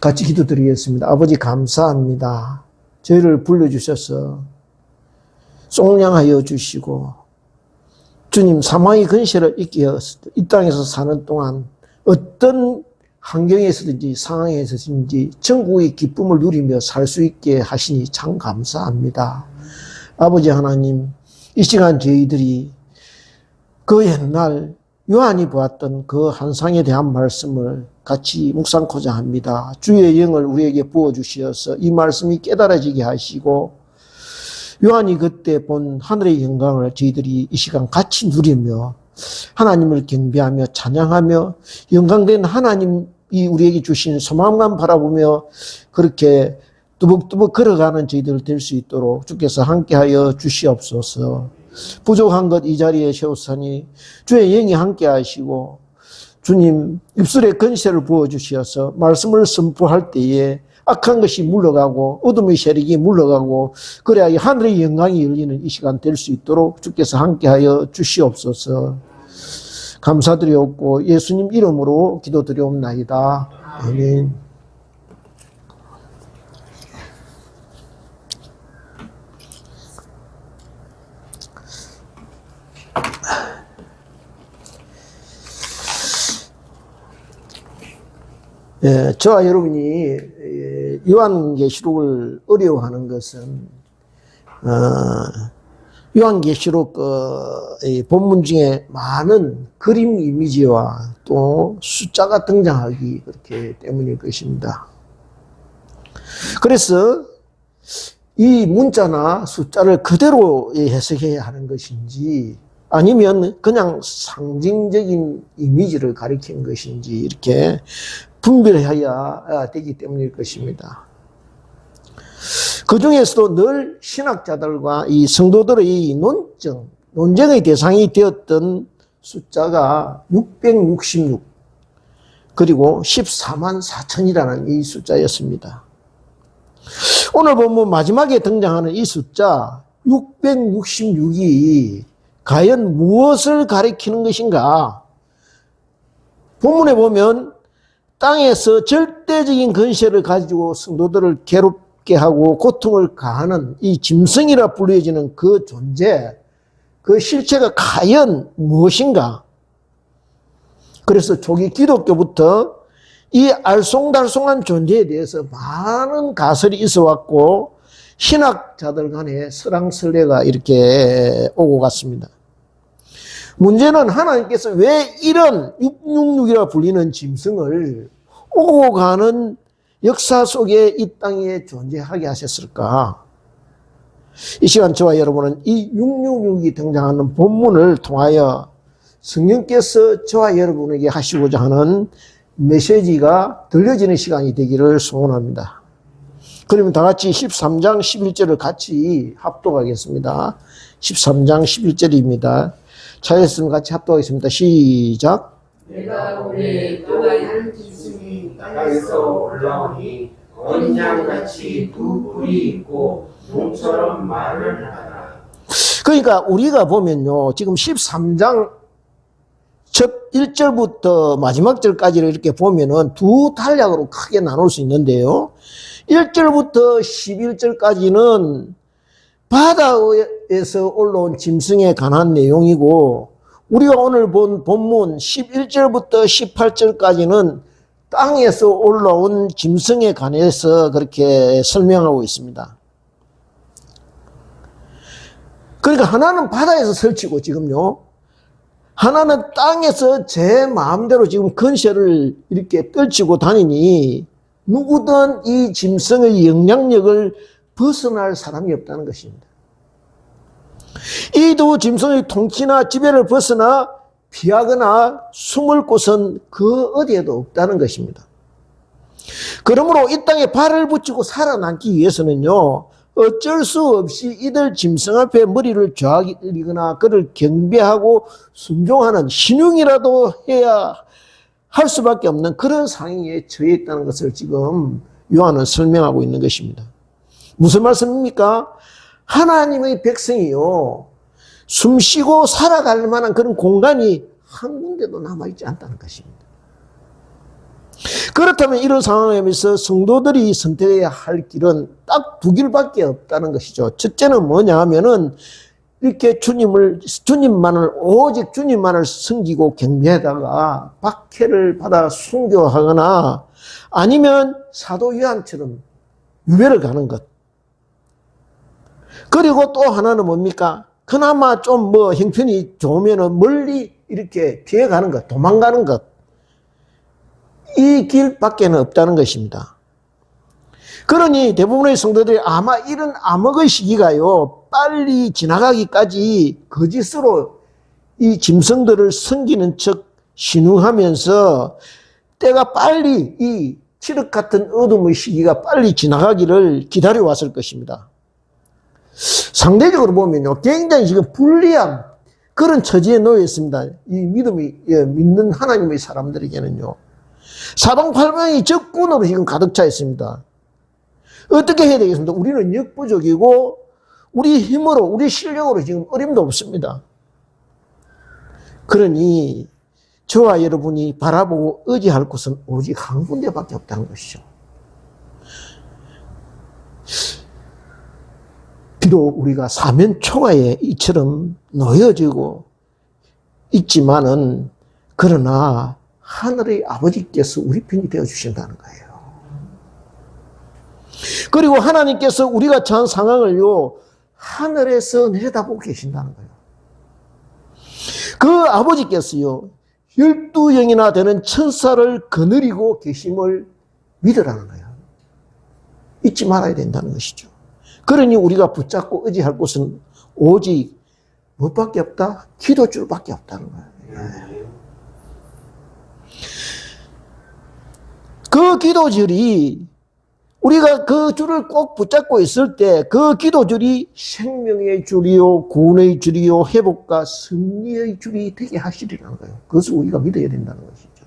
같이 기도드리겠습니다. 아버지 감사합니다. 저희를 불러주셔서 속량하여 주시고 주님 사망의 근시를 잊게 하였을 때 이 땅에서 사는 동안 어떤 환경에서든지 상황에서든지 천국의 기쁨을 누리며 살 수 있게 하시니 참 감사합니다. 아버지 하나님, 이 시간 저희들이 그 옛날 요한이 보았던 그 환상에 대한 말씀을 같이 묵상코자 합니다. 주의 영을 우리에게 부어주시어서 이 말씀이 깨달아지게 하시고 요한이 그때 본 하늘의 영광을 저희들이 이 시간 같이 누리며 하나님을 경배하며 찬양하며 영광된 하나님이 우리에게 주신 소망만 바라보며 그렇게 뚜벅뚜벅 걸어가는 저희들 될 수 있도록 주께서 함께하여 주시옵소서. 부족한 것 이 자리에 세우사니 주의 영이 함께 하시고 주님 입술에 건세를 부어주시어서 말씀을 선포할 때에 악한 것이 물러가고 어둠의 세력이 물러가고 그래야 하늘의 영광이 열리는 이 시간 될 수 있도록 주께서 함께하여 주시옵소서. 감사드리옵고 예수님 이름으로 기도드리옵나이다. 아멘. 저와 여러분이 요한계시록을 어려워하는 것은 요한계시록 본문 중에 많은 그림 이미지와 또 숫자가 등장하기 그렇기 때문일 것입니다. 그래서 이 문자나 숫자를 그대로 해석해야 하는 것인지 아니면 그냥 상징적인 이미지를 가리키는 것인지 이렇게 분별해야 되기 때문일 것입니다. 그 중에서도 늘 신학자들과 이 성도들의 논쟁의 대상이 되었던 숫자가 666 그리고 14만 4천이라는 이 숫자였습니다. 오늘 본문 마지막에 등장하는 이 숫자 666이 과연 무엇을 가리키는 것인가? 본문에 보면 땅에서 절대적인 권세를 가지고 성도들을 괴롭게 하고 고통을 가하는 이 짐승이라 불려지는 그 존재, 그 실체가 과연 무엇인가? 그래서 초기 기독교부터 이 알쏭달쏭한 존재에 대해서 많은 가설이 있어 왔고 신학자들 간에 설왕설래가 이렇게 오고 갔습니다. 문제는 하나님께서 왜 이런 666이라 불리는 짐승을 오고 가는 역사 속에 이 땅에 존재하게 하셨을까? 이 시간 저와 여러분은 이 666이 등장하는 본문을 통하여 성령께서 저와 여러분에게 하시고자 하는 메시지가 들려지는 시간이 되기를 소원합니다. 그러면 다 같이 13장 11절을 같이 합독하겠습니다. 13장 11절입니다. 찾았으면 같이 합독하겠습니다. 시작. 내가 우리 또다른 짐승이 땅에서 올라오니 어린 양같이 두 뿔이 있고 용처럼 말을 하라. 그러니까 우리가 보면요, 지금 13장 첫 1절부터 마지막 절까지를 이렇게 보면은 두 단락으로 크게 나눌 수 있는데요. 1절부터 11절까지는 바다에서 올라온 짐승에 관한 내용이고 우리가 오늘 본 본문 11절부터 18절까지는 땅에서 올라온 짐승에 관해서 그렇게 설명하고 있습니다. 그러니까 하나는 바다에서 설치고 지금요. 하나는 땅에서 제 마음대로 지금 권세를 이렇게 떨치고 다니니 누구든 이 짐승의 영향력을 벗어날 사람이 없다는 것입니다. 이 두 짐승의 통치나 지배를 벗어나 피하거나 숨을 곳은 그 어디에도 없다는 것입니다. 그러므로 이 땅에 발을 붙이고 살아남기 위해서는요, 어쩔 수 없이 이들 짐승 앞에 머리를 조아리거나 그를 경배하고 순종하는 신용이라도 해야 할 수밖에 없는 그런 상황에 처해 있다는 것을 지금 요한은 설명하고 있는 것입니다. 무슨 말씀입니까? 하나님의 백성이요, 숨쉬고 살아갈 만한 그런 공간이 한 군데도 남아있지 않다는 것입니다. 그렇다면 이런 상황에서 성도들이 선택해야 할 길은 딱 두 길밖에 없다는 것이죠. 첫째는 뭐냐 하면은 이렇게 주님만을, 오직 주님만을 섬기고 경배하다가 박해를 받아 순교하거나 아니면 사도 요한처럼 유배를 가는 것. 그리고 또 하나는 뭡니까? 그나마 좀 형편이 좋으면은 멀리 이렇게 피해 가는 것, 도망가는 것. 이 길밖에는 없다는 것입니다. 그러니 대부분의 성도들이 아마 이런 암흑의 시기가요, 빨리 지나가기까지 거짓으로 이 짐승들을 섬기는 척 신용하면서 때가 빨리 이 칠흑 같은 어둠의 시기가 빨리 지나가기를 기다려왔을 것입니다. 상대적으로 보면요, 굉장히 지금 불리한 그런 처지에 놓여 있습니다. 이 믿는 하나님의 사람들에게는요. 사방팔방이 적군으로 지금 가득 차 있습니다. 어떻게 해야 되겠습니까? 우리는 역부족이고 우리 힘으로, 우리 실력으로 지금 어림도 없습니다. 그러니 저와 여러분이 바라보고 의지할 곳은 오직 한 군데밖에 없다는 것이죠. 비록 우리가 사면 초가에 이처럼 놓여지고 있지만은, 그러나 하늘의 아버지께서 우리 편이 되어 주신다는 거예요. 그리고 하나님께서 우리가 처한 상황을요, 하늘에서 내려다보고 계신다는 거예요. 그 아버지께서요, 12영이나 되는 천사를 거느리고 계심을 믿으라는 거예요. 잊지 말아야 된다는 것이죠. 그러니 우리가 붙잡고 의지할 곳은 오직 무엇밖에 없다? 기도줄밖에 없다는 거예요. 그 기도줄이, 우리가 그 줄을 꼭 붙잡고 있을 때 그 기도줄이 생명의 줄이요, 구원의 줄이요, 회복과 승리의 줄이 되게 하시리라는 거예요. 그것을 우리가 믿어야 된다는 것이죠.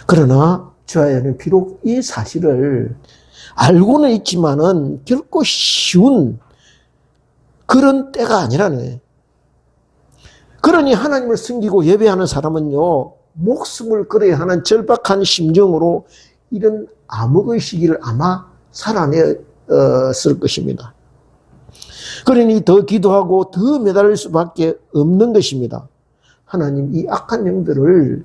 그러나 저희는 비록 이 사실을 알고는 있지만은 결코 쉬운 그런 때가 아니라는 거예요. 그러니 하나님을 섬기고 예배하는 사람은요, 목숨을 걸어야 하는 절박한 심정으로 이런 암흑의 시기를 아마 살아냈을 것입니다. 그러니 더 기도하고 더 매달릴 수밖에 없는 것입니다. 하나님, 이 악한 영들을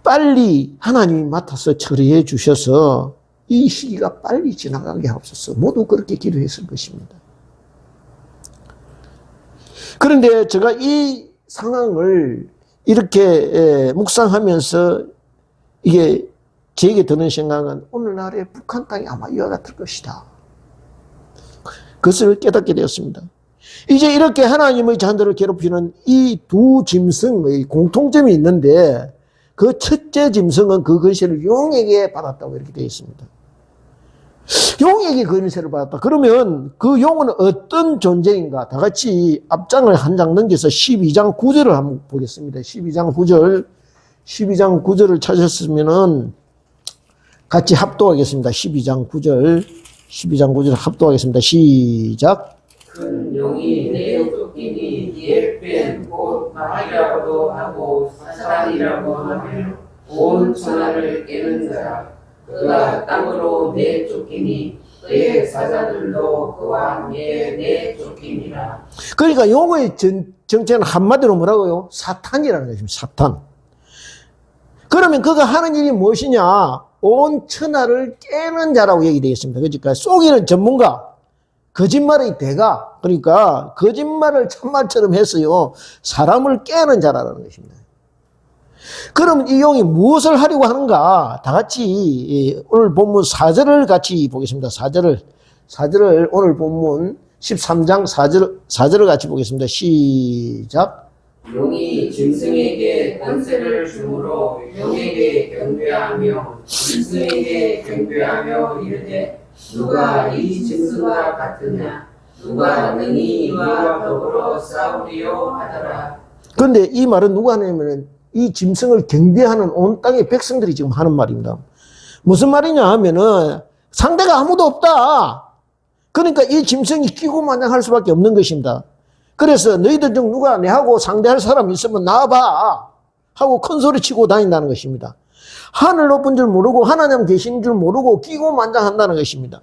빨리 하나님이 맡아서 처리해 주셔서 이 시기가 빨리 지나가게 하옵소서. 모두 그렇게 기도했을 것입니다. 그런데 제가 이 상황을 이렇게 묵상하면서 이게 제게 드는 생각은 오늘날의 북한 땅이 아마 이와 같을 것이다. 그것을 깨닫게 되었습니다. 이제 이렇게 하나님의 자녀들을 괴롭히는 이 두 짐승의 공통점이 있는데, 그 첫째 짐승은 그 권세를 용에게 받았다고 이렇게 되어 있습니다. 용에게 권세를 받았다. 그러면 그 용은 어떤 존재인가? 다 같이 앞장을 한 장 넘겨서 12장 9절을 한번 보겠습니다. 12장 9절을 찾았으면은 같이 합독하겠습니다. 12장 9절 합독하겠습니다. 시작. 큰 용이 내 쫓기니 예뺀 곧 마귀라고도 하고 사탄이라고 하며 온 천하를 깨는 자라. 그가 땅으로 내쫓기니 그의 사자들도 그와 함께 내쫓기니라. 그러니까 용어의 정체는 한마디로 뭐라고요? 사탄이라는 것입니다. 사탄. 그러면 그가 하는 일이 무엇이냐? 온 천하를 깨는 자라고 얘기되겠습니다. 그러니까 속이는 전문가, 거짓말의 대가, 그러니까 거짓말을 참말처럼 해서요, 사람을 깨는 자라는 것입니다. 그럼 이 용이 무엇을 하려고 하는가? 다 같이 오늘 본문 4절을 같이 보겠습니다. 4절을 오늘 본문 13장 4절을 같이 보겠습니다. 시작. 용이 짐승에게 권세를 주므로 용에게 경배하며 짐승에게 경배하며 이르되 누가 이 짐승과 같으냐? 누가 능히 이와 더불어 싸우리요 하더라. 그런데 이 말은 누가 하냐면 이 짐승을 경배하는 온 땅의 백성들이 지금 하는 말입니다. 무슨 말이냐 하면은 상대가 아무도 없다. 그러니까 이 짐승이 기고만장할 수밖에 없는 것입니다. 그래서 너희들 중 누가 내하고 상대할 사람 있으면 나와봐 하고 큰 소리 치고 다닌다는 것입니다. 하늘 높은 줄 모르고 하나님 계신 줄 모르고 기고만장한다는 것입니다.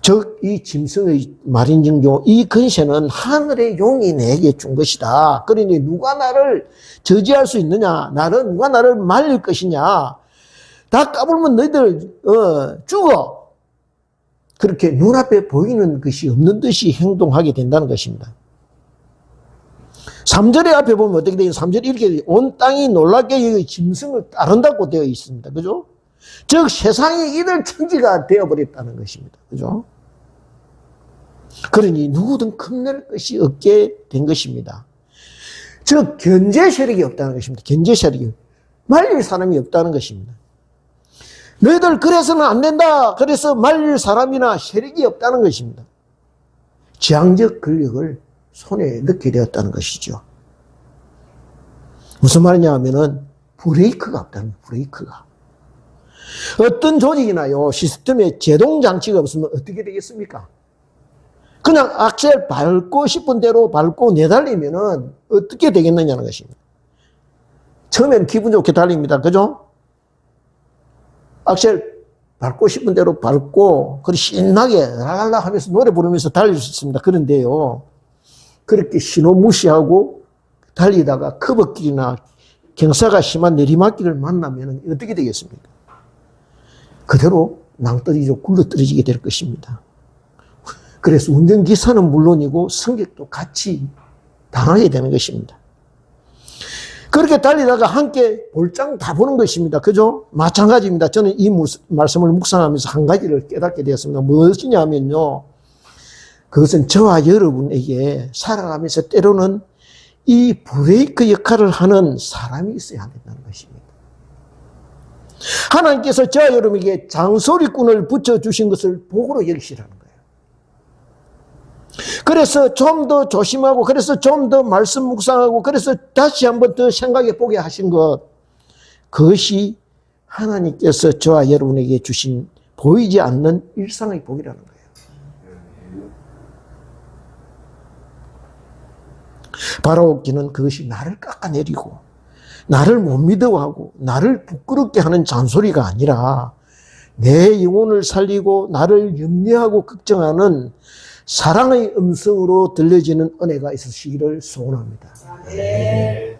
즉 이 짐승의 말인즉요 이 근세는 하늘의 용이 내게 준 것이다. 그러니 누가 나를 저지할 수 있느냐? 누가 나를 말릴 것이냐? 다 까불면 너희들 죽어. 그렇게 눈앞에 보이는 것이 없는 듯이 행동하게 된다는 것입니다. 3절에 앞에 보면 어떻게 되어 3절에 이렇게 온 땅이 놀랍게 짐승을 따른다고 되어 있습니다. 그죠? 즉 세상이 이들 천지가 되어버렸다는 것입니다. 그죠? 그러니 누구든 겁낼 것이 없게 된 것입니다. 즉 견제 세력이 없다는 것입니다. 견제 세력이 말릴 사람이 없다는 것입니다. 너희들 그래서는 안 된다. 그래서 말릴 사람이나 세력이 없다는 것입니다. 지향적 권력을 손에 넣게 되었다는 것이죠. 무슨 말이냐 하면은 브레이크가 없다는 거예요. 브레이크가. 어떤 조직이나요 시스템에 제동장치가 없으면 어떻게 되겠습니까? 그냥 악셀 밟고 싶은 대로 밟고 내달리면은 어떻게 되겠느냐는 것입니다. 처음엔 기분 좋게 달립니다. 그죠? 악셀 밟고 싶은 대로 밟고 그리고 신나게 랄랄라 하면서 노래 부르면서 달릴 수 있습니다. 그런데요 그렇게 신호 무시하고 달리다가 커브길이나 경사가 심한 내리막길을 만나면 어떻게 되겠습니까? 그대로 낭떠러지로 굴러떨어지게 될 것입니다. 그래서 운전기사는 물론이고 승객도 같이 당하게 되는 것입니다. 그렇게 달리다가 함께 볼장 다 보는 것입니다. 그죠? 마찬가지입니다. 저는 이 말씀을 묵상하면서 한 가지를 깨닫게 되었습니다. 무엇이냐 하면요. 그것은 저와 여러분에게 살아가면서 때로는 이 브레이크 역할을 하는 사람이 있어야 된다는 것입니다. 하나님께서 저와 여러분에게 장소리꾼을 붙여주신 것을 복으로 여기시라는 거예요. 그래서 좀 더 조심하고 그래서 좀 더 말씀 묵상하고 그래서 다시 한번 더 생각해 보게 하신 것 그것이 하나님께서 저와 여러분에게 주신 보이지 않는 일상의 복이라는 거예요. 바라옵기는 그것이 나를 깎아내리고 나를 못 믿어하고 나를 부끄럽게 하는 잔소리가 아니라 내 영혼을 살리고 나를 염려하고 걱정하는 사랑의 음성으로 들려지는 은혜가 있으시기를 소원합니다. 네.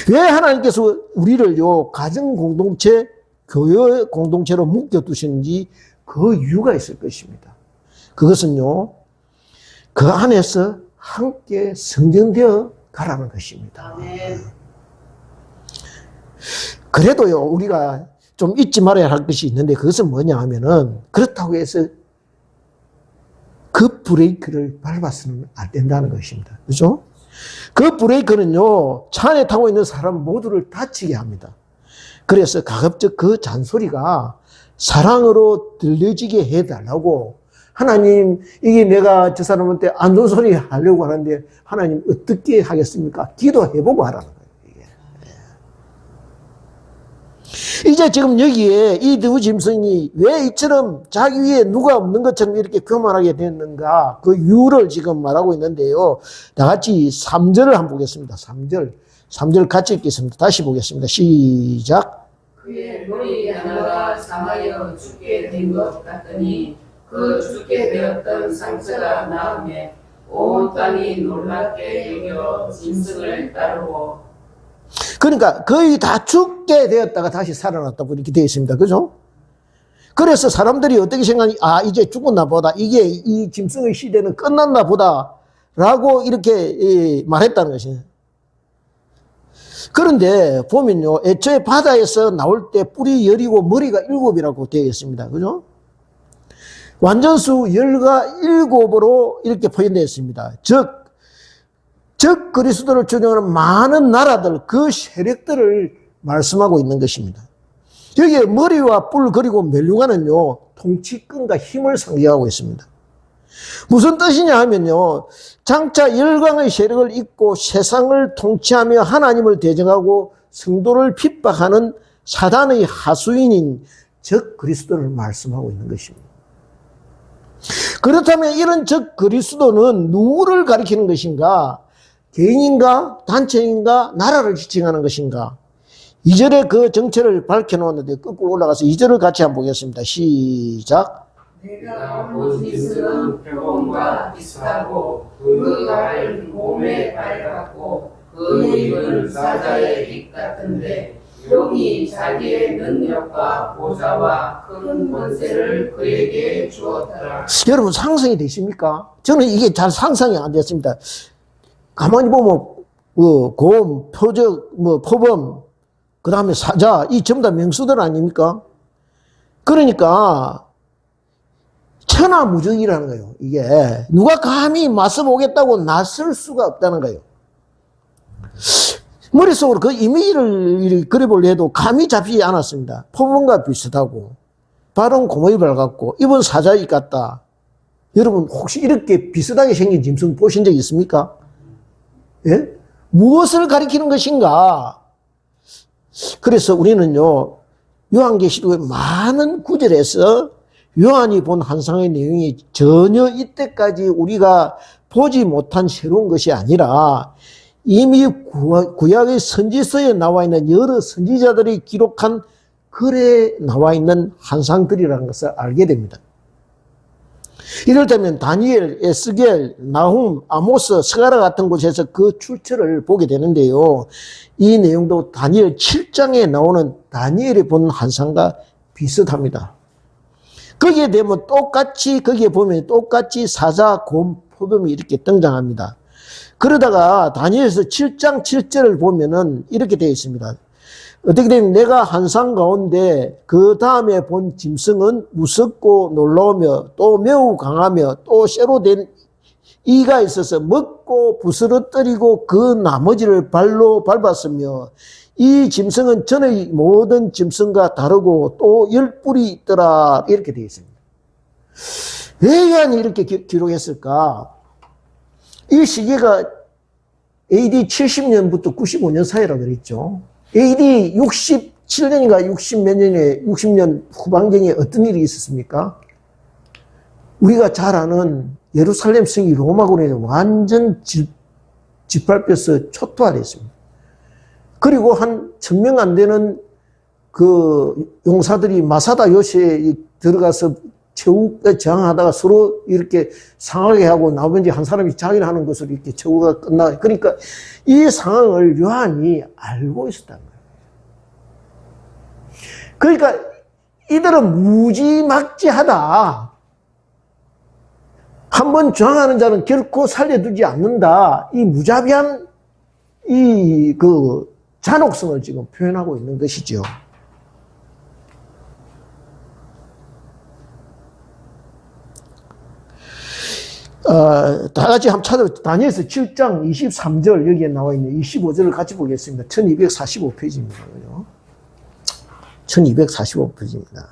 왜 하나님께서 우리를요 가정 공동체, 교회 공동체로 묶여두시는지 그 이유가 있을 것입니다. 그것은요 그 안에서 함께 성전되어 가라는 것입니다. 네. 그래도요 우리가 좀 잊지 말아야 할 것이 있는데 그것은 뭐냐 하면은 그렇다고 해서 그 브레이크를 밟아서는 안 된다는 것입니다. 그죠? 그 브레이크는요, 차 안에 타고 있는 사람 모두를 다치게 합니다. 그래서 가급적 그 잔소리가 사랑으로 들려지게 해달라고 하나님, 이게 내가 저 사람한테 안 좋은 소리 하려고 하는데 하나님 어떻게 하겠습니까? 기도해보고 하라는 거예요. 이제 지금 여기에 이 두 짐승이 왜 이처럼 자기 위에 누가 없는 것처럼 이렇게 교만하게 됐는가 그 이유를 지금 말하고 있는데요. 다 같이 3절을 한번 보겠습니다. 3절 같이 읽겠습니다. 다시 보겠습니다. 시작. 그의 머리 하나가 상하여 죽게 된 것 같더니 그 죽게 되었던 상처가 나음에 온 땅이 놀랍게 여겨 짐승을 따르고 그러니까 거의 다 죽게 되었다가 다시 살아났다고 이렇게 되어 있습니다. 그죠? 그래서 사람들이 어떻게 생각하니, 이제 죽었나 보다. 이게 이 짐승의 시대는 끝났나 보다. 라고 이렇게 말했다는 것이에요. 그런데 보면요, 애초에 바다에서 나올 때 뿔이 10이고 머리가 7이라고 되어 있습니다. 그죠? 완전수 10과 7으로 이렇게 표현되어 있습니다. 즉 그리스도를 주장하는 많은 나라들, 그 세력들을 말씀하고 있는 것입니다. 여기에 머리와 뿔 그리고 멸류관은요, 통치권과 힘을 상징하고 있습니다. 무슨 뜻이냐 하면요, 장차 열강의 세력을 잇고 세상을 통치하며 하나님을 대적하고 성도를 핍박하는 사단의 하수인인 적 그리스도를 말씀하고 있는 것입니다. 그렇다면 이런 적 그리스도는 누구를 가리키는 것인가? 개인인가 단체인가 나라를 지칭하는 것인가? 2절에 그 정체를 밝혀놓았는데 거꾸로 올라가서 2절을 같이 한번 보겠습니다. 시작. 내가 본 짐승은 표범과 비슷하고 그 발은 몸에 밝았고 그 입은 사자의 입 같은데 용이 자기의 능력과 보좌와 큰 권세를 그에게 주었더라. 여러분 상상이 되십니까? 저는 이게 잘 상상이 안 됐습니다. 가만히 보면 곰, 표적, 표범, 그 다음에 사자, 이 전부 다 명수들 아닙니까? 그러니까 천하무적이라는 거예요. 이게 누가 감히 맞서보겠다고 나설 수가 없다는 거예요. 머릿속으로 그 이미지를 그려보려 해도 감이 잡히지 않았습니다. 표범과 비슷하고 발은 곰의 발 같고 입은 사자의 같다. 여러분 혹시 이렇게 비슷하게 생긴 짐승 보신 적 있습니까? 예? 무엇을 가리키는 것인가? 그래서 우리는요, 요한계시록의 많은 구절에서 요한이 본 환상의 내용이 전혀 이때까지 우리가 보지 못한 새로운 것이 아니라 이미 구약의 선지서에 나와 있는 여러 선지자들이 기록한 글에 나와 있는 환상들이라는 것을 알게 됩니다. 이를테면 다니엘, 에스겔, 나훔, 아모스, 스가랴 같은 곳에서 그 출처를 보게 되는데요. 이 내용도 다니엘 7장에 나오는 다니엘이 본 환상과 비슷합니다. 거기에 되면 거기에 보면 똑같이 사자, 곰, 표범이 이렇게 등장합니다. 그러다가 다니엘서 7장 7절을 보면은 이렇게 되어 있습니다. 어떻게 되면 내가 환상 가운데 그 다음에 본 짐승은 무섭고 놀라우며 또 매우 강하며 또 쇠로 된 이가 있어서 먹고 부스러뜨리고 그 나머지를 발로 밟았으며 이 짐승은 전의 모든 짐승과 다르고 또 10뿔이 있더라. 이렇게 되어 있습니다. 왜 요한이 이렇게 기록했을까? 이 시기가 AD 70년부터 95년 사이라고 그랬죠. AD 67년인가 60 몇 년에 60년 후반경에 어떤 일이 있었습니까? 우리가 잘 아는 예루살렘 성이 로마군에 완전 짓밟혀서 초토화됐습니다. 그리고 한 1000명 안 되는 그 용사들이 마사다 요새에 들어가서 저항하다가 서로 이렇게 상하게 하고 나머지 한 사람이 자기를 하는 것으로 이렇게 처우가 끝나. 그러니까 이 상황을 요한이 알고 있었다는 거예요. 그러니까 이들은 무지막지하다. 한번 저항하는 자는 결코 살려두지 않는다. 이 무자비한 그 잔혹성을 지금 표현하고 있는 것이죠. 다 같이 한번 찾아보죠. 다니엘서 7장 23절 여기에 나와 있는 25절을 같이 보겠습니다. 1245페이지입니다. 1245페이지입니다.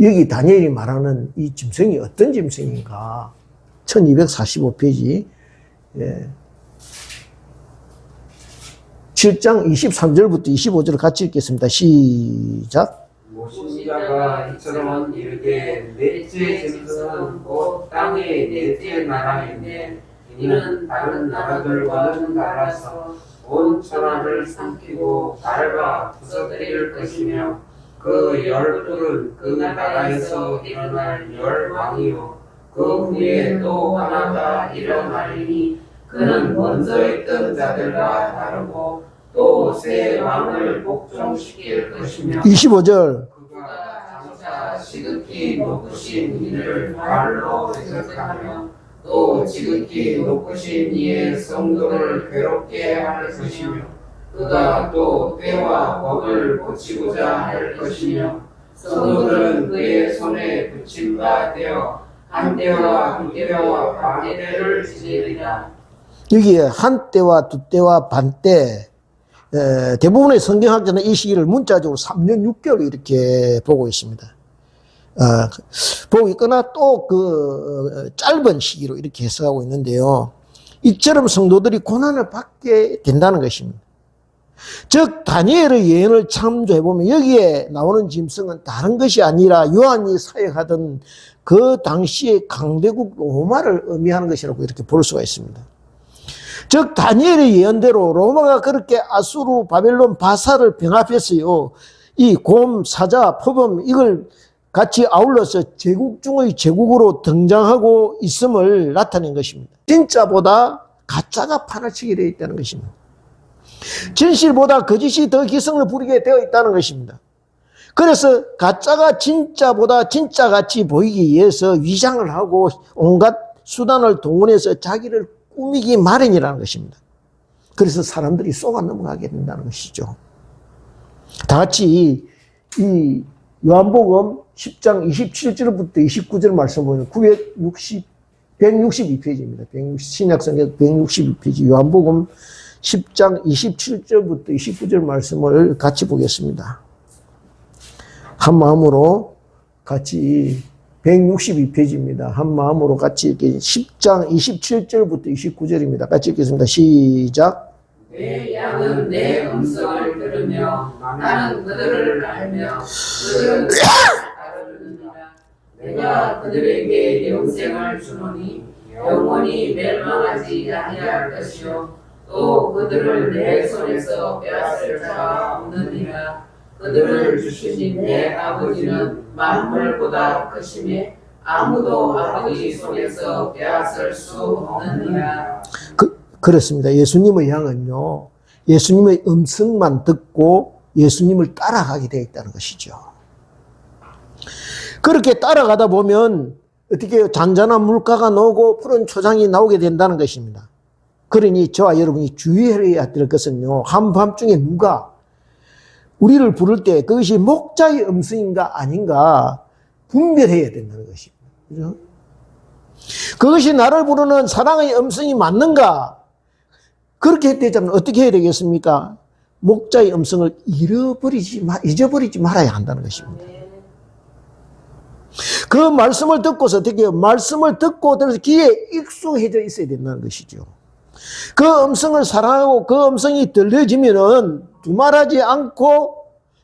여기 다니엘이 말하는 이 짐승이 어떤 짐승인가? 1245페이지. 예. 7장 23절부터 25절을 같이 읽겠습니다. 시작. 모시자가 이처럼 이르되 넷째 짐승은 곧 땅의 넷째 나라인데 이는 다른 나라들과는 달라서 온 천하를 삼키고 밟아 부서뜨릴 것이며 그 10뿔은 그 나라에서 일어날 10왕이요 그 후에 또 하나가 일어나리니 그는 먼저 있던 자들과 다르고 또 새 왕을 복종시킬 것이며 25절. 그가 장차 지극히 높으신 이를 발로 대적하며 또 지극히 높으신 이의 성도를 괴롭게 할 것이며 그가 또 때와 법을 고치고자 할 것이며 성도들은 그의 손에 붙임바 되어 한 때와 두 때와 반 때를 지내리라. 여기에 한 때와 두 때와 반 때, 대부분의 성경학자는 이 시기를 문자적으로 3년 6개월 이렇게 보고 있습니다. 보고 있거나 또 그 짧은 시기로 이렇게 해석하고 있는데요. 이처럼 성도들이 고난을 받게 된다는 것입니다. 즉 다니엘의 예언을 참조해보면 여기에 나오는 짐승은 다른 것이 아니라 요한이 사역하던 그 당시의 강대국 로마를 의미하는 것이라고 이렇게 볼 수가 있습니다. 즉 다니엘의 예언대로 로마가 그렇게 아수르, 바벨론, 바사를 병합했어요. 이 곰, 사자, 표범 이걸 같이 아울러서 제국 중의 제국으로 등장하고 있음을 나타낸 것입니다. 진짜보다 가짜가 판을 치게 되어 있다는 것입니다. 진실보다 거짓이 더 기승을 부리게 되어 있다는 것입니다. 그래서 가짜가 진짜보다 진짜같이 보이기 위해서 위장을 하고 온갖 수단을 동원해서 자기를 꾸미기 마련이라는 것입니다. 그래서 사람들이 속아 넘어가게 된다는 것이죠. 다 같이 이 요한복음 10장 27절부터 29절 말씀 보면 162페이지입니다. 신약성경 162페이지 요한복음 10장 27절부터 29절 말씀을 같이 보겠습니다. 한 마음으로 같이 162페이지입니다. 한 마음으로 같이 이렇게 10장 27절부터 29절입니다. 같이 읽겠습니다. 시작. 내 양은 내 음성을 들으며 나는 그들을 알며 그들은 나를 따르느니라. 내가 그들에게 영생을 주노니 영원히 멸망하지 아니할 것이요 또 그들을 내 손에서 빼앗을 자가 없느니라. 그들을 주신 내 아버지는 만물보다 크심에 아무도 아버지 손에서 빼앗을 수 없느니라. 그렇습니다. 예수님의 양은요, 예수님의 음성만 듣고 예수님을 따라가게 되어 있다는 것이죠. 그렇게 따라가다 보면 어떻게 잔잔한 물가가 나오고 푸른 초장이 나오게 된다는 것입니다. 그러니 저와 여러분이 주의해야 될 것은요, 한밤중에 누가 우리를 부를 때 그것이 목자의 음성인가 아닌가 분별해야 된다는 것입니다. 그죠? 그것이 나를 부르는 사랑의 음성이 맞는가? 그렇게 되자면 어떻게 해야 되겠습니까? 목자의 음성을 잊어버리지 말아야 한다는 것입니다. 그 말씀을 듣고서 어떻게 해요? 말씀을 듣고 들어서 귀에 익숙해져 있어야 된다는 것이죠. 그 음성을 사랑하고 그 음성이 들려지면은 두말하지 않고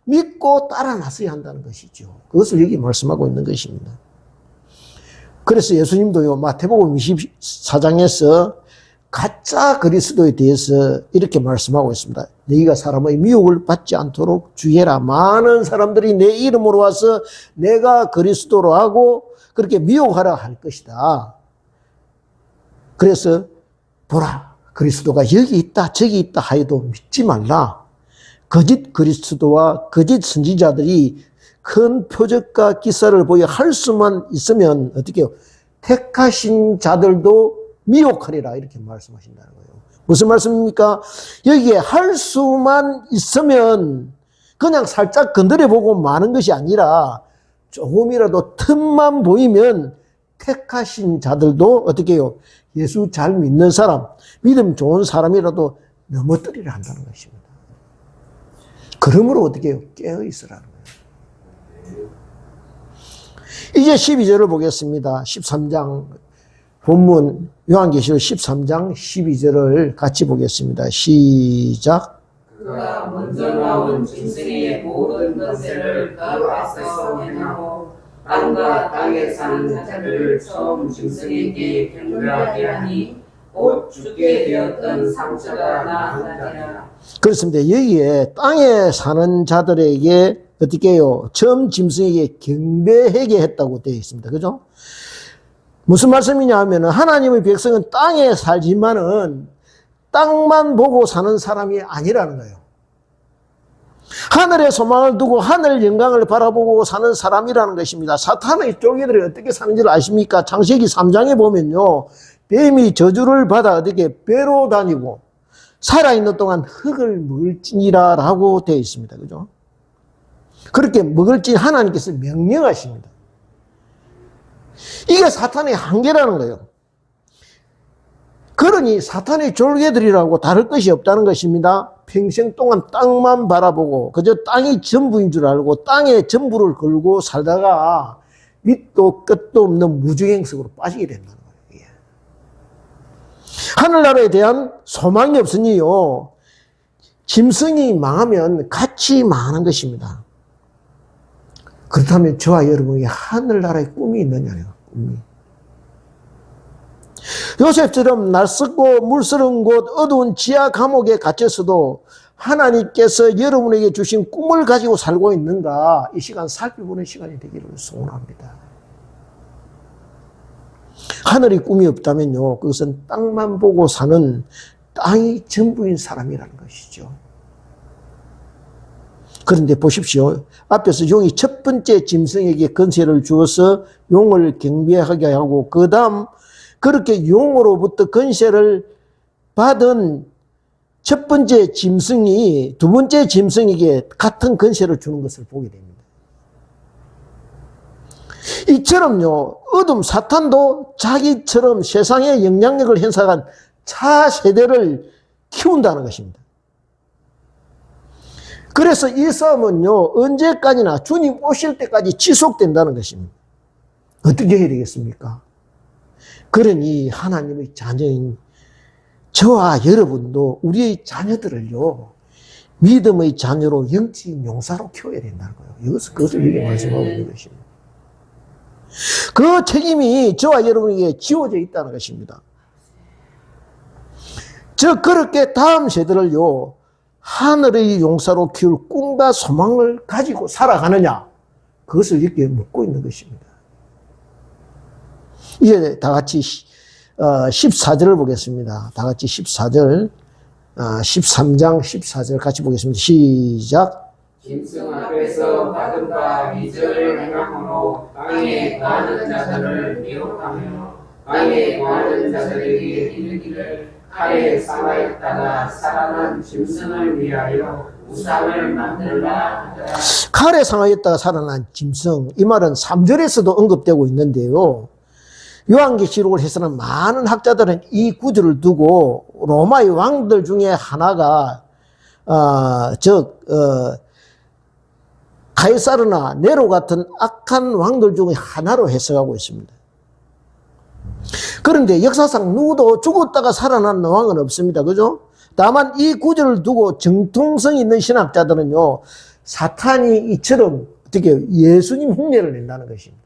믿고 따라 나서야 한다는 것이죠. 그것을 여기 말씀하고 있는 것입니다. 그래서 예수님도요, 마태복음 24장에서 가짜 그리스도에 대해서 이렇게 말씀하고 있습니다. 너희가 사람의 미혹을 받지 않도록 주의해라. 많은 사람들이 내 이름으로 와서 내가 그리스도로 하고 그렇게 미혹하라 할 것이다. 그래서 보라, 그리스도가 여기 있다 저기 있다 하여도 믿지 말라. 거짓 그리스도와 거짓 선지자들이 큰 표적과 기사를 보여 할 수만 있으면 어떻게 해요? 택하신 자들도 미혹하리라 이렇게 말씀하신다는 거예요. 무슨 말씀입니까? 여기에 할 수만 있으면 그냥 살짝 건드려보고 마는 것이 아니라 조금이라도 틈만 보이면 택하신 자들도 어떻게 해요? 예수 잘 믿는 사람, 믿음 좋은 사람이라도 넘어뜨리려 한다는 것입니다. 그러므로 어떻게 해요? 깨어있으라는 거예요. 이제 12절을 보겠습니다. 13장 본문 요한계시록 13장 12절을 같이 보겠습니다. 시작. 그가 먼저 나온 짐승의 모든 것을 그 앞에서 행하고 땅과 땅에 사는 자들을 처음 짐승에게 경배하게 하니 곧 죽게 되었던 상처가 나았느니라. 그렇습니다. 여기에 땅에 사는 자들에게 어떻게 해요? 처음 짐승에게 경배하게 했다고 되어 있습니다. 그죠? 무슨 말씀이냐 하면 하나님의 백성은 땅에 살지만은 땅만 보고 사는 사람이 아니라는 거예요. 하늘에 소망을 두고 하늘 영광을 바라보고 사는 사람이라는 것입니다. 사탄의 쫄개들이 어떻게 사는지를 아십니까? 창세기 3장에 보면요, 뱀이 저주를 받아 어떻게 배로 다니고 살아있는 동안 흙을 먹을지니라 라고 되어 있습니다. 그죠? 그렇게 먹을지 하나님께서 명령하십니다. 이게 사탄의 한계라는 거예요. 그러니 사탄의 졸개들이라고 다를 것이 없다는 것입니다. 평생 동안 땅만 바라보고 그저 땅이 전부인 줄 알고 땅에 전부를 걸고 살다가 밑도 끝도 없는 무주행석으로 빠지게 된다는 거예요. 하늘나라에 대한 소망이 없으니요, 짐승이 망하면 같이 망하는 것입니다. 그렇다면 저와 여러분이 하늘나라의 꿈이 있느냐요? 요셉처럼 날썩고 물스러운 곳 어두운 지하 감옥에 갇혔어도 하나님께서 여러분에게 주신 꿈을 가지고 살고 있는가, 이 시간 살펴보는 시간이 되기를 소원합니다. 하늘이 꿈이 없다면요, 그것은 땅만 보고 사는 땅이 전부인 사람이라는 것이죠. 그런데 보십시오. 앞에서 용이 첫 번째 짐승에게 권세를 주어서 용을 경배하게 하고, 그 다음 그렇게 용으로부터 권세를 받은 첫 번째 짐승이 두 번째 짐승에게 같은 권세를 주는 것을 보게 됩니다. 이처럼요, 어둠 사탄도 자기처럼 세상에 영향력을 행사한 차세대를 키운다는 것입니다. 그래서 이 싸움은요, 언제까지나 주님 오실 때까지 지속된다는 것입니다. 어떻게 해야 되겠습니까? 그러니 하나님의 자녀인 저와 여러분도 우리의 자녀들을요, 믿음의 자녀로 영적인 용사로 키워야 된다는 거예요. 그것을 이렇게 말씀하고 있는 것입니다. 그 책임이 저와 여러분에게 지워져 있다는 것입니다. 그렇게 다음 세대를요, 하늘의 용사로 키울 꿈과 소망을 가지고 살아가느냐, 그것을 이렇게 묻고 있는 것입니다. 이제 다 같이 14절을 보겠습니다. 다 같이 14절, 13장 14절 같이 보겠습니다. 시작. 짐승 앞에서 받은 바 이절을 행함으로 땅에 거하는 자들을 미혹하며 땅에 거하는 자들에게 이르기를 칼에 상하였다가 살아난 짐승을 위하여 우상을 만들라 하더라. 칼에 상하였다가 살아난 짐승, 이 말은 3절에서도 언급되고 있는데요, 요한계시록을 해서는 많은 학자들은 이 구절을 두고 로마의 왕들 중에 하나가 가이사르나 네로 같은 악한 왕들 중에 하나로 해석하고 있습니다. 그런데 역사상 누구도 죽었다가 살아난 왕은 없습니다. 그죠? 다만 이 구절을 두고 정통성 있는 신학자들은요, 사탄이 이처럼 어떻게 예수님 흉내를 낸다는 것입니다.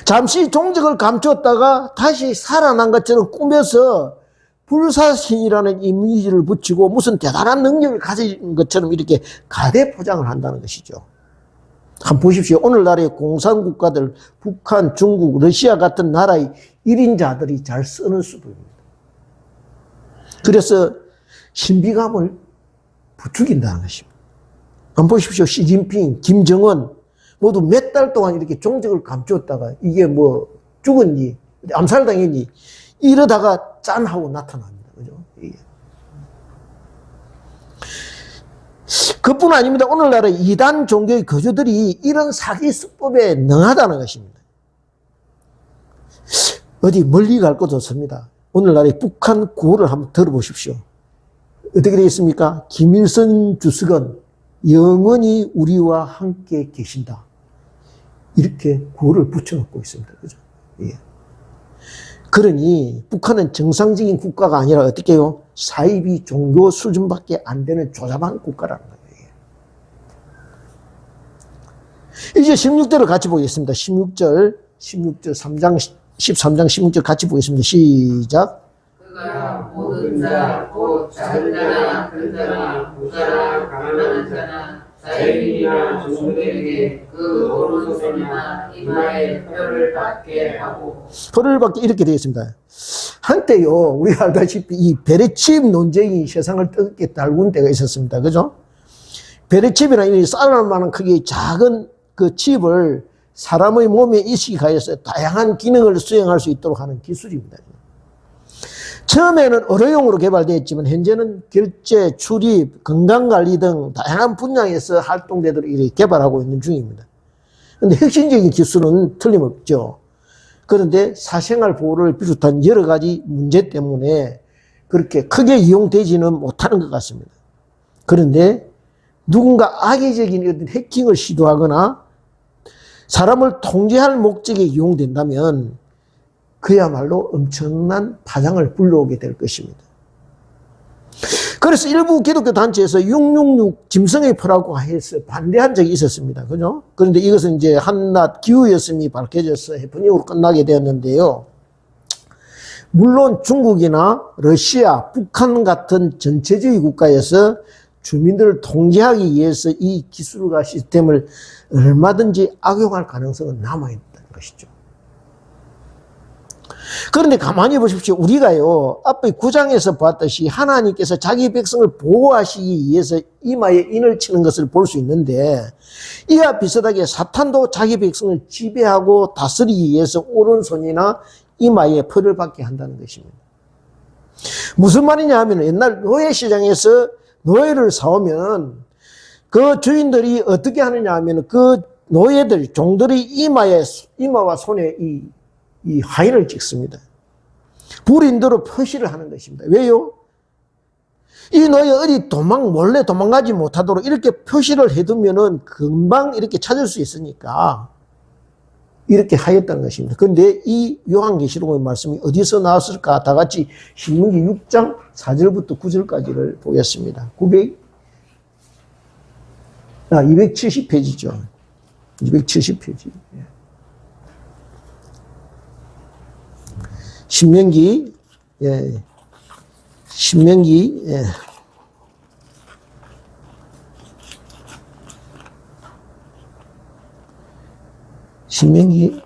잠시 종적을 감췄다가 다시 살아난 것처럼 꾸며서 불사신이라는 이미지를 붙이고 무슨 대단한 능력을 가진 것처럼 이렇게 가대 포장을 한다는 것이죠. 한번 보십시오. 오늘날의 공산국가들, 북한, 중국, 러시아 같은 나라의 1인자들이 잘 쓰는 수법입니다. 그래서 신비감을 부추긴다는 것입니다. 한번 보십시오. 시진핑, 김정은 모두 몇 달 동안 이렇게 종적을 감추었다가 이게 뭐 죽었니, 암살당했니, 이러다가 짠 하고 나타납니다. 그죠? 이게. 그뿐 아닙니다. 오늘날의 이단 종교의 거주들이 이런 사기 수법에 능하다는 것입니다. 어디 멀리 갈 것도 없습니다. 오늘날의 북한 구호를 한번 들어보십시오. 어떻게 되어 있습니까? 김일성 주석은 영원히 우리와 함께 계신다. 이렇게 구호를 붙여놓고 있습니다. 그죠? 예. 그러니 북한은 정상적인 국가가 아니라 어떻게 해요? 사이비 종교 수준밖에 안 되는 조잡한 국가라는 거예요. 이제 16절을 같이 보겠습니다. 16절 13장 16절 같이 보겠습니다. 시작. 그가 모든 자, 곧 작은 자나 큰 자나 부자나 가난한 자나 자유인이나 종들에게 그 오른손이나 이마에 표를 받게 하고. 표를 받게 이렇게 되어 있습니다. 한때요, 우리가 알다시피 이 베레칩 논쟁이 세상을 뜨겁게 달군 때가 있었습니다. 그죠? 베레칩이라는 이 쌀알만한 크기의 작은 그 칩을 사람의 몸에 이식하여서 다양한 기능을 수행할 수 있도록 하는 기술입니다. 처음에는 의료용으로 개발되었지만 현재는 결제, 출입, 건강관리 등 다양한 분야에서 활동되도록 이렇게 개발하고 있는 중입니다. 그런데 핵심적인 기술은 틀림없죠. 그런데 사생활 보호를 비롯한 여러 가지 문제 때문에 그렇게 크게 이용되지는 못하는 것 같습니다. 그런데 누군가 악의적인 어떤 해킹을 시도하거나 사람을 통제할 목적에 그래서 일부 기독교 단체에서 666 짐승의 표라고 해서 반대한 적이 있었습니다. 그죠? 그런데 이것은 이제 한낱 기우였음이 밝혀져서 해프닝으로 끝나게 되었는데요. 물론 중국이나 러시아, 북한 같은 전체주의 국가에서 주민들을 통제하기 위해서 이 기술과 시스템을 얼마든지 악용할 가능성은 남아있다는 것이죠. 그런데 가만히 보십시오. 우리가요, 앞에 9장에서 봤듯이 하나님께서 자기 백성을 보호하시기 위해서 이마에 인을 치는 것을 볼 수 있는데, 이와 비슷하게 사탄도 자기 백성을 지배하고 다스리기 위해서 오른손이나 이마에 벌을 받게 한다는 것입니다. 무슨 말이냐 하면 옛날 노예시장에서 노예를 사오면 그 주인들이 어떻게 하느냐 하면 그 노예들, 종들이 이마와 손에 이 하인을 찍습니다. 불인도로 표시를 하는 것입니다. 왜요? 이 노예 어디 몰래 도망가지 못하도록 이렇게 표시를 해두면은 금방 이렇게 찾을 수 있으니까 이렇게 하였다는 것입니다. 그런데 이 요한계시록의 말씀이 어디서 나왔을까? 다 같이 신명기 6장 4절부터 9절까지를 보겠습니다. 270페이지죠. 270페이지. 신명기, 신명기, 신명기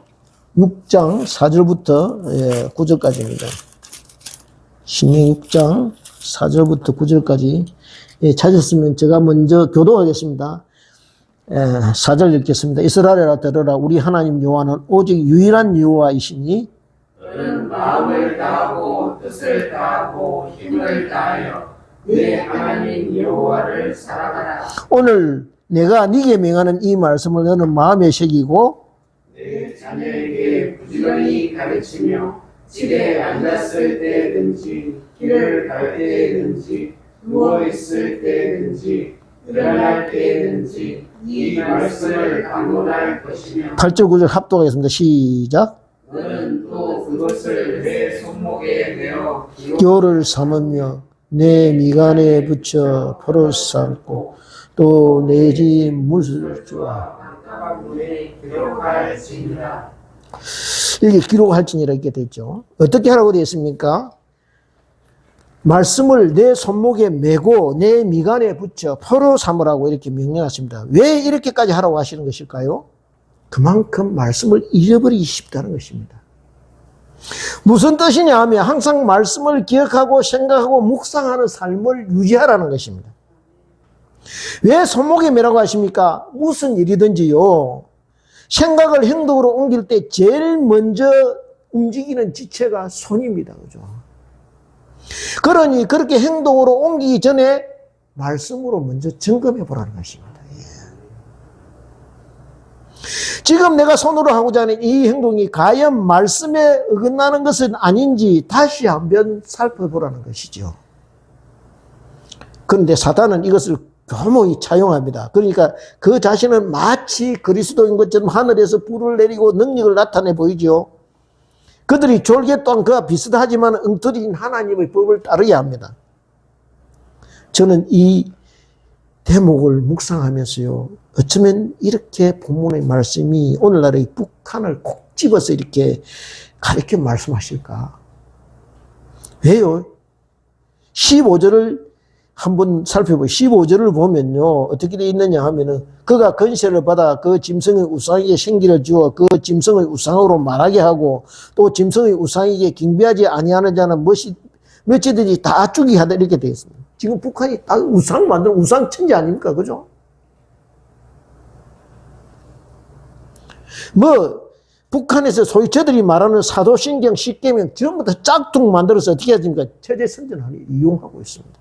6장 4절부터 9절까지입니다. 신명기 6장 4절부터 9절까지 찾았으면 제가 먼저 교도하겠습니다. 4절 읽겠습니다. 이스라엘아 들으라. 우리 하나님 여호와는 오직 유일한 여호와이시니 너는 마음을 다하고 뜻을 다하고 힘을 다하여 네 하나님 여호와를 사랑하라. 오늘 내가 네게 명하는 이 말씀을 너는 마음에 새기고 내 자녀에게 부지런히 가르치며 집에 앉았을 때든지 길을 갈 때든지 누워있을 때든지 일어날 때든지 이 말씀을 강론할 것이며 8절 9절 합독하겠습니다. 시작. 너는 또 그것을 내 손목에 내어 교를 삼으며 내 미간에 붙여 포를 삼고 또 내 집 문을 주어 문에 기록할지니라. 이게 기록할지니라 이렇게 됐죠. 어떻게 하라고 되어 있습니까? 말씀을 내 손목에 메고 내 미간에 붙여 포로 삼으라고 이렇게 명령하십니다. 왜 이렇게까지 하라고 하시는 것일까요? 그만큼 말씀을 잃어버리기 쉽다는 것입니다. 무슨 뜻이냐 하면 항상 말씀을 기억하고 생각하고 묵상하는 삶을 유지하라는 것입니다. 왜 손목에 메라고 하십니까? 무슨 일이든지요, 생각을 행동으로 옮길 때 제일 먼저 움직이는 지체가 손입니다. 그죠? 그러니 그렇게 행동으로 옮기기 전에 말씀으로 먼저 점검해 보라는 것입니다. 지금 내가 손으로 하고자 하는 이 행동이 과연 말씀에 어긋나는 것은 아닌지 다시 한번 살펴보라는 것이죠. 그런데 사단은 이것을 교모히 차용합니다. 그러니까 그 자신은 마치 그리스도인 것처럼 하늘에서 불을 내리고 능력을 나타내 보이죠. 그들이 졸개 또한 그와 비슷하지만 엉터리인 하나님의 법을 따르야 합니다. 저는 이 대목을 묵상하면서요, 어쩌면 이렇게 본문의 말씀이 오늘날의 북한을 콕 집어서 이렇게 가르쳐 말씀하실까? 왜요? 15절을 한번 살펴보세요. 15절을 보면요, 어떻게 되어 있느냐 하면은, 그가 건세를 받아 그 짐승의 우상에게 생기를 주어 그 짐승의 우상으로 말하게 하고, 또 짐승의 우상에게 경배하지 아니하는 자는 몇이든지 다 죽이게 하다, 이렇게 되어 있습니다. 지금 북한이 딱 우상 만드는 우상 천지 아닙니까? 그죠? 북한에서 소위 저들이 말하는 사도신경, 십계명 전부 다 짝퉁 만들어서 어떻게 하십니까? 체제 선전하니 이용하고 있습니다.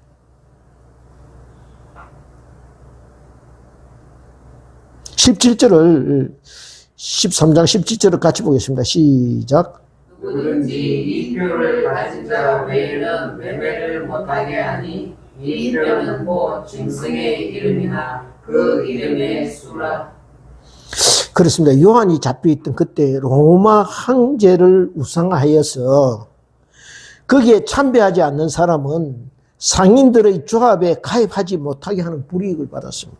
17절을 13장 17절을 같이 보겠습니다. 시작. 누구든지 이 표를 가진 자 외에는 매매를 못하게 하니 이 표는 뭐 짐승의 이름이나 그 이름의 수라. 그렇습니다. 요한이 잡혀있던 그때 로마 황제를 우상하여서 거기에 참배하지 않는 사람은 상인들의 조합에 가입하지 못하게 하는 불이익을 받았습니다.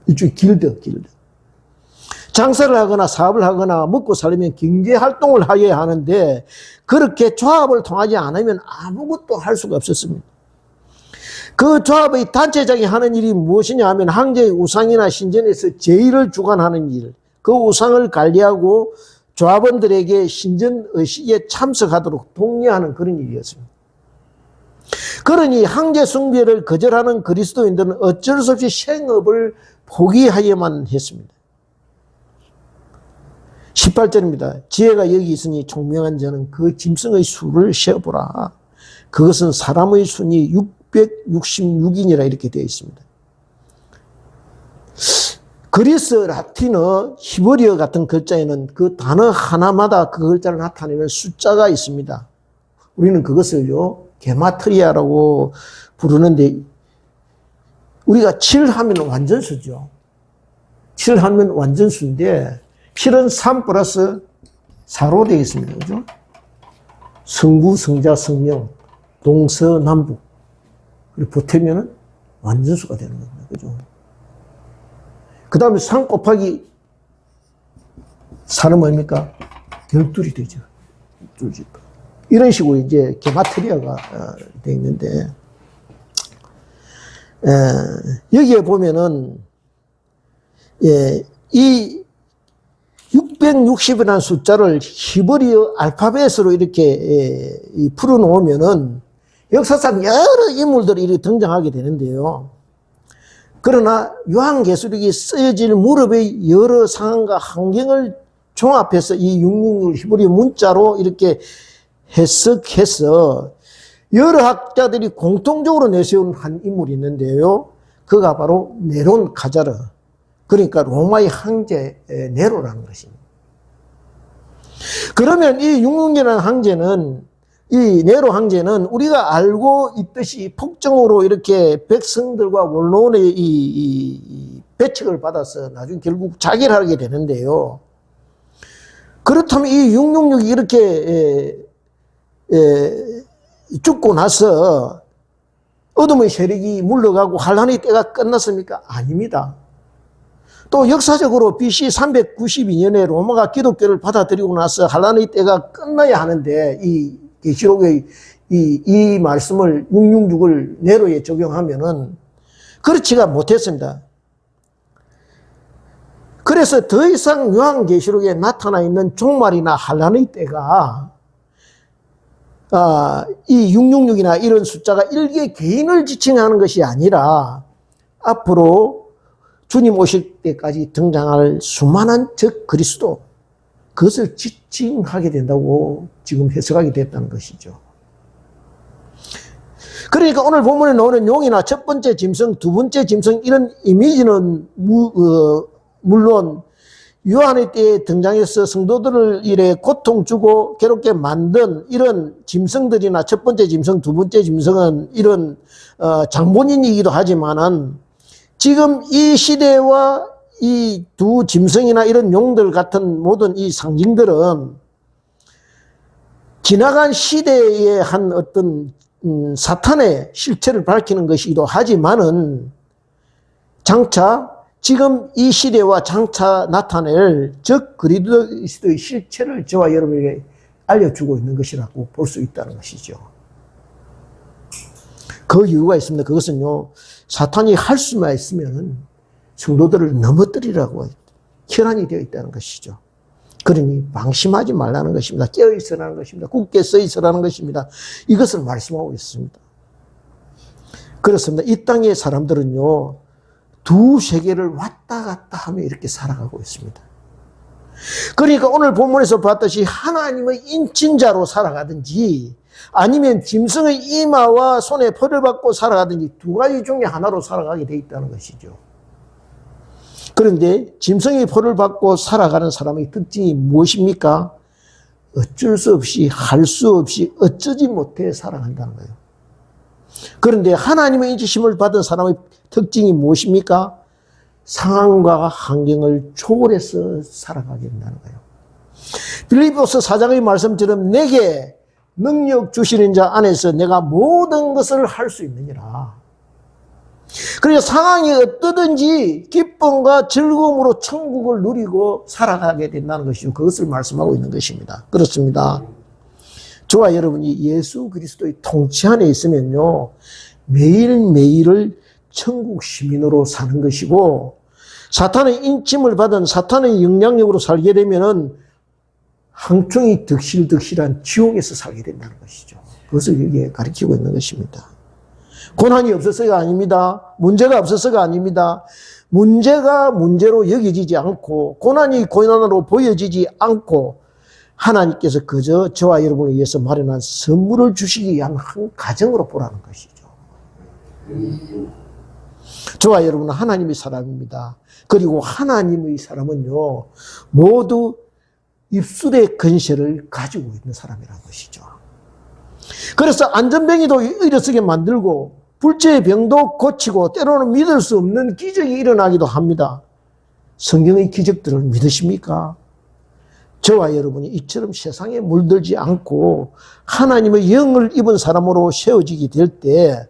일종의 길드. 장사를 하거나 사업을 하거나 먹고 살려면 경제활동을 하여야 하는데 그렇게 조합을 통하지 않으면 아무것도 할 수가 없었습니다. 그 조합의 단체장이 하는 일이 무엇이냐 하면 황제의 우상이나 신전에서 제의를 주관하는 일, 그 우상을 관리하고 조합원들에게 신전 의식에 참석하도록 독려하는 그런 일이었습니다. 그러니 황제 숭배를 거절하는 그리스도인들은 어쩔 수 없이 생업을 포기하여야만 했습니다. 18절입니다. 지혜가 여기 있으니 총명한 자는 그 짐승의 수를 세어보라. 그것은 사람의 순이 666인이라 이렇게 되어 있습니다. 그리스, 라틴어, 히브리어 같은 글자에는 그 단어 하나마다 그 글자를 나타내는 숫자가 있습니다. 우리는 그것을요 게마트리아라고 부르는데 우리가 7하면 완전수죠. 7하면 완전수인데 7은 3 플러스 4로 되어 있습니다. 그죠? 성부, 성자, 성령, 동서남북. 그리고 보태면은 완전수가 되는 겁니다. 그죠? 그 다음에 3 곱하기 4는 뭡니까? 12이 되죠. 12. 이런 식으로 이제 게마트리아가 되어 있는데, 여기에 보면은, 예, 이 660이라는 숫자를 히브리어 알파벳으로 이렇게 풀어놓으면은 역사상 여러 인물들이 이렇게 등장하게 되는데요. 그러나 요한계시록이 쓰여질 무렵의 여러 상황과 환경을 종합해서 이 666 히브리어 문자로 이렇게 해석해서 여러 학자들이 공통적으로 내세운 한 인물이 있는데요. 그가 바로 네론 가자르. 그러니까 로마의 황제 네로라는 것입니다. 그러면 이 666이라는 황제는 이 네로 황제는 우리가 알고 있듯이 폭정으로 이렇게 백성들과 원로원의 이 배척을 받아서 나중에 결국 자기를 하게 되는데요. 그렇다면 이 666이 이렇게 죽고 나서 어둠의 세력이 물러가고 환란의 때가 끝났습니까? 아닙니다. 또 역사적으로 BC 392년에 로마가 기독교를 받아들이고 나서 환란의 때가 끝나야 하는데 이 계시록의 이 말씀을 666을 네로에 적용하면은 그렇지가 못했습니다. 그래서 더 이상 요한계시록에 나타나 있는 종말이나 환란의 때가 이 666이나 이런 숫자가 일개 개인을 지칭하는 것이 아니라 앞으로 주님 오실 때까지 등장할 수많은 적 그리스도, 그것을 지칭하게 된다고 지금 해석하게 됐다는 것이죠. 그러니까 오늘 본문에 나오는 용이나 첫 번째 짐승, 두 번째 짐승 이런 이미지는 물론 요한의 때에 등장해서 성도들을 이래 고통 주고 괴롭게 만든 이런 짐승들이나 첫 번째 짐승, 두 번째 짐승은 이런 장본인이기도 하지만은 지금 이 시대와 이 두 짐승이나 이런 용들 같은 모든 이 상징들은 지나간 시대의 한 어떤 사탄의 실체를 밝히는 것이기도 하지만은 장차 지금 이 시대와 장차 나타낼 적 그리스도의 실체를 저와 여러분에게 알려주고 있는 것이라고 볼 수 있다는 것이죠. 그 이유가 있습니다. 그것은요, 사탄이 할 수만 있으면 성도들을 넘어뜨리라고 혈안이 되어 있다는 것이죠. 그러니 방심하지 말라는 것입니다. 깨어있으라는 것입니다. 굳게 서있으라는 것입니다. 이것을 말씀하고 있습니다. 그렇습니다. 이 땅의 사람들은요, 두 세계를 왔다 갔다 하며 이렇게 살아가고 있습니다. 그러니까 오늘 본문에서 봤듯이 하나님의 인친자로 살아가든지 아니면 짐승의 이마와 손에 벌을 받고 살아가든지 두 가지 중에 하나로 살아가게 돼 있다는 것이죠. 그런데 짐승의 벌을 받고 살아가는 사람의 특징이 무엇입니까? 어쩔 수 없이, 할 수 없이, 어쩌지 못해 살아간다는 거예요. 그런데 하나님의 인치심을 받은 사람의 특징이 무엇입니까? 상황과 환경을 초월해서 살아가게 된다는 거예요. 빌립보서 4장의 말씀처럼 내게 능력 주시는 자 안에서 내가 모든 것을 할 수 있느니라. 그래서 상황이 어떠든지 기쁨과 즐거움으로 천국을 누리고 살아가게 된다는 것이죠. 그것을 말씀하고 있는 것입니다. 그렇습니다. 저와 여러분이 예수 그리스도의 통치 안에 있으면요, 매일매일을 천국 시민으로 사는 것이고, 사탄의 인침을 받은 사탄의 영향력으로 살게 되면은 항충이 득실득실한 지옥에서 살게 된다는 것이죠. 그것을 여기에 가르치고 있는 것입니다. 고난이 없어서가 아닙니다. 문제가 없어서가 아닙니다. 문제가 문제로 여겨지지 않고 고난이 고난으로 보여지지 않고 하나님께서 그저 저와 여러분을 위해서 마련한 선물을 주시기 위한 한 가정으로 보라는 것이죠. 저와 여러분은 하나님의 사람입니다. 그리고 하나님의 사람은요, 모두 입술의 근세를 가지고 있는 사람이라는 것이죠. 그래서 안전병이도 일어서게 만들고 불치의 병도 고치고 때로는 믿을 수 없는 기적이 일어나기도 합니다. 성경의 기적들을 믿으십니까? 저와 여러분이 이처럼 세상에 물들지 않고 하나님의 영을 입은 사람으로 세워지게 될 때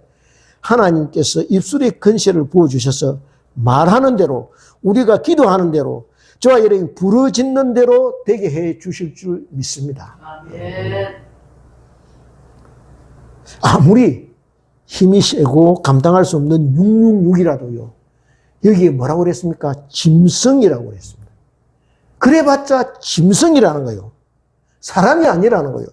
하나님께서 입술의 근세를 부어주셔서 말하는 대로, 우리가 기도하는 대로, 저와 여러분이 부르짖는 대로 되게 해 주실 줄 믿습니다. 아멘. 아무리 힘이 세고 감당할 수 없는 666이라도요. 여기에 뭐라고 그랬습니까? 짐승이라고 그랬습니다. 그래봤자 짐승이라는 거예요. 사람이 아니라는 거예요.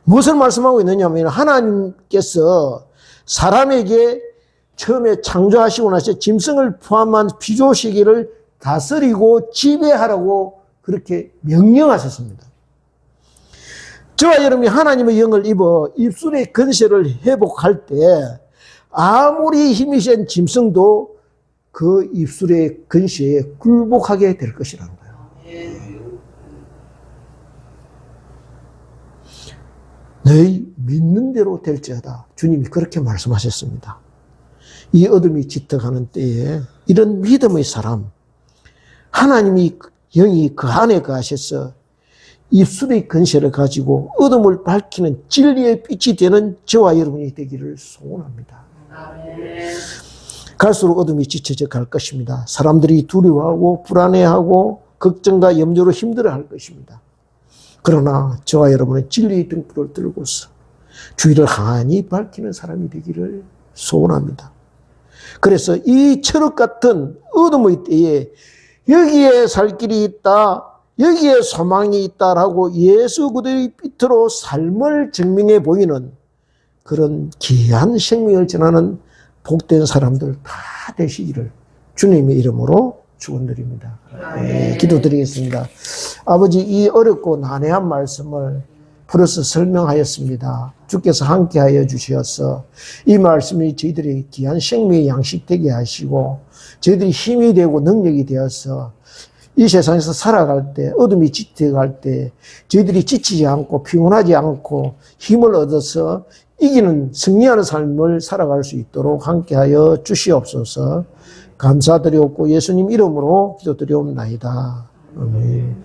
무엇을 말씀하고 있느냐면 하나님께서 사람에게 처음에 창조하시고 나서 짐승을 포함한 피조세계를 다스리고 지배하라고 그렇게 명령하셨습니다. 저와 여러분이 하나님의 영을 입어 입술의 근세를 회복할 때 아무리 힘이 센 짐승도 그 입술의 근세에 굴복하게 될 것이라는 거예요. 너희 믿는 대로 될지어다. 주님이 그렇게 말씀하셨습니다. 이 어둠이 짙어가는 때에 이런 믿음의 사람, 하나님이 영이 그 안에 거하셔서 입술의 근세를 가지고 어둠을 밝히는 진리의 빛이 되는 저와 여러분이 되기를 소원합니다. 갈수록 어둠이 짙어져 갈 것입니다. 사람들이 두려워하고 불안해하고 걱정과 염려로 힘들어할 것입니다. 그러나 저와 여러분은 진리의 등불을 들고서 주위를 환히 밝히는 사람이 되기를 소원합니다. 그래서 이 철학 같은 어둠의 때에 여기에 살 길이 있다, 여기에 소망이 있다라고 예수 그리스도의 빛으로 삶을 증명해 보이는 그런 귀한 생명을 전하는 복된 사람들 다 되시기를 주님의 이름으로 축원드립니다. 네, 기도드리겠습니다. 아버지, 이 어렵고 난해한 말씀을 풀어서 설명하였습니다. 주께서 함께하여 주셔서 이 말씀이 저희들의 귀한 생명의 양식 되게 하시고 저희들이 힘이 되고 능력이 되어서 이 세상에서 살아갈 때, 어둠이 짙어갈 때 저희들이 지치지 않고 피곤하지 않고 힘을 얻어서 이기는 승리하는 삶을 살아갈 수 있도록 함께하여 주시옵소서. 감사드리옵고 예수님 이름으로 기도드리옵나이다. 아멘.